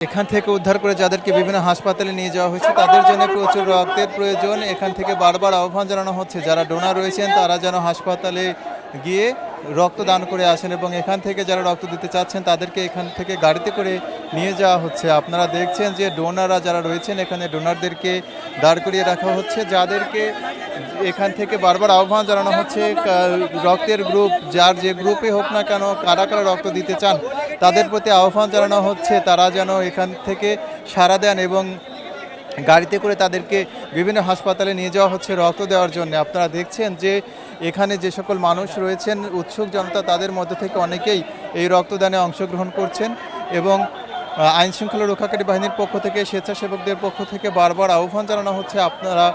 এখান থেকে উদ্ধার করে যাদেরকে বিভিন্ন হাসপাতালে নিয়ে যাওয়া হয়েছে তাদের জন্য প্রচুর রক্তের প্রয়োজন। এখান থেকে বারবার আহ্বান জানানো হচ্ছে যারা ডোনার রয়েছেন তারা যেন হাসপাতালে গিয়ে রক্ত দান করে আসেন, এবং এখান থেকে যারা রক্ত দিতে চাচ্ছেন তাদেরকে এখান থেকে গাড়িতে করে নিয়ে যাওয়া হচ্ছে। আপনারা দেখছেন যে ডোনাররা যারা রয়েছেন এখানে ডোনারদেরকে দাঁড় করিয়ে রাখা হচ্ছে, যাদেরকে এখান থেকে বারবার আহ্বান জানানো হচ্ছে রক্তের গ্রুপ যার যে গ্রুপে হোক না কেন, কারা কারা রক্ত দিতে চান তাদের প্রতি আহ্বান জানানো হচ্ছে তারা যেন এখান থেকে সাড়া দেন এবং গাড়িতে করে তাদেরকে বিভিন্ন হাসপাতালে নিয়ে যাওয়া হচ্ছে রক্ত দেওয়ার জন্য। আপনারা দেখছেন যে এখানে যে সকল মানুষ রয়েছেন উৎসুক জনতা, তাদের মধ্যে থেকে অনেকেই এই রক্তদানে অংশগ্রহণ করছেন এবং আইনশৃঙ্খলা রক্ষাকারী বাহিনীর পক্ষ থেকে স্বেচ্ছাসেবকদের পক্ষ থেকে বারবার আহ্বান জানানো হচ্ছে আপনারা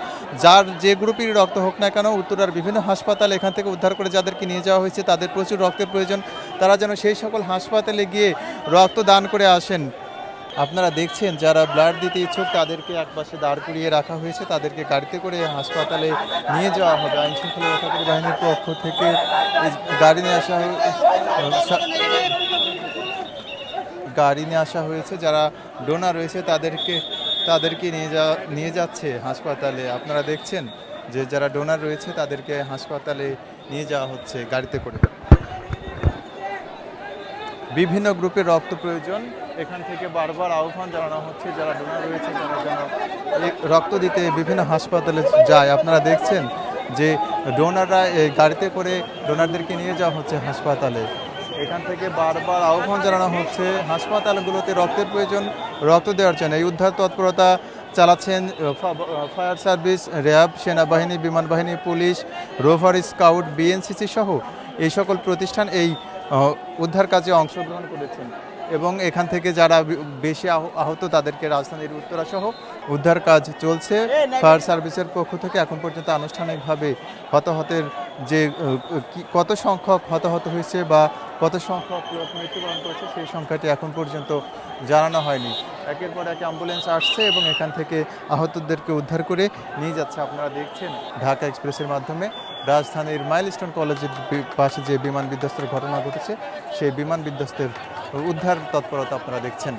যার যে গ্রুপেরই রক্ত হোক না কেন উত্তরার বিভিন্ন হাসপাতাল এখান থেকে উদ্ধার করে যাদেরকে নিয়ে যাওয়া হয়েছে তাদের প্রচুর রক্তের প্রয়োজন, তারা যেন সেই সকল হাসপাতালে গিয়ে রক্ত দান করে আসেন। আপনারা দেখছেন যারা ব্লাড দিতে ইচ্ছুক তাদেরকে একপাশে দাঁড় করিয়ে রাখা হয়েছে, তাদেরকে গাড়িতে করে হাসপাতালে নিয়ে যাওয়া হবে। আইনশৃঙ্খলা রক্ষাকারী বাহিনীর পক্ষ থেকে গাড়ি নিয়ে আসা হয়েছে, যারা ডোনার রয়েছে তাদেরকে নিয়ে যাচ্ছে হাসপাতালে। আপনারা দেখছেন যে যারা ডোনার রয়েছে তাদেরকে হাসপাতালে নিয়ে যাওয়া হচ্ছে গাড়িতে করে। বিভিন্ন গ্রুপের রক্ত প্রয়োজন, এখান থেকে বারবার আহ্বান জানানো হচ্ছে যারা ডোনার রয়েছে তারা যেন রক্ত দিতে বিভিন্ন হাসপাতালে যায়। আপনারা দেখছেন যে ডোনাররা গাড়িতে করে ডোনারদেরকে নিয়ে যাওয়া হচ্ছে হাসপাতালে। এখান থেকে বারবার আহ্বান জানানো হচ্ছে হাসপাতালগুলোতে রক্তের প্রয়োজন, রক্ত দেওয়ার জন্য। এই উদ্ধার তৎপরতা চালাচ্ছেন ফায়ার সার্ভিস, র্যাব, সেনাবাহিনী, বিমান বাহিনী, পুলিশ, রোভার স্কাউট, বিএনসিসি সহ এই সকল প্রতিষ্ঠান এই উদ্ধার কাজে অংশগ্রহণ করেছেন এবং এখান থেকে যারা বেশি আহত তাদেরকে রাজধানীর উত্তরা সহ উদ্ধার কাজ চলছে। ফায়ার সার্ভিসের পক্ষ থেকে এখন পর্যন্ত আনুষ্ঠানিকভাবে হতাহতের যে কত সংখ্যক হতাহত হয়েছে বা কত সংখ্যক মৃত্যুবরণ করেছে সেই সংখ্যাটি এখন পর্যন্ত জানানো হয়নি। একের পর এক অ্যাম্বুলেন্স আসছে এবং এখান থেকে আহতদেরকে উদ্ধার করে নিয়ে যাচ্ছে। আপনারা দেখছেন ঢাকা এক্সপ্রেসের মাধ্যমে রাজধানীর মাইলস্টোন কলেজের পাশে যে বিমান বিধ্বস্তের ঘটনা ঘটেছে সেই বিমান বিধ্বস্তের উদ্ধার তৎপরতা আপনারা দেখছেন।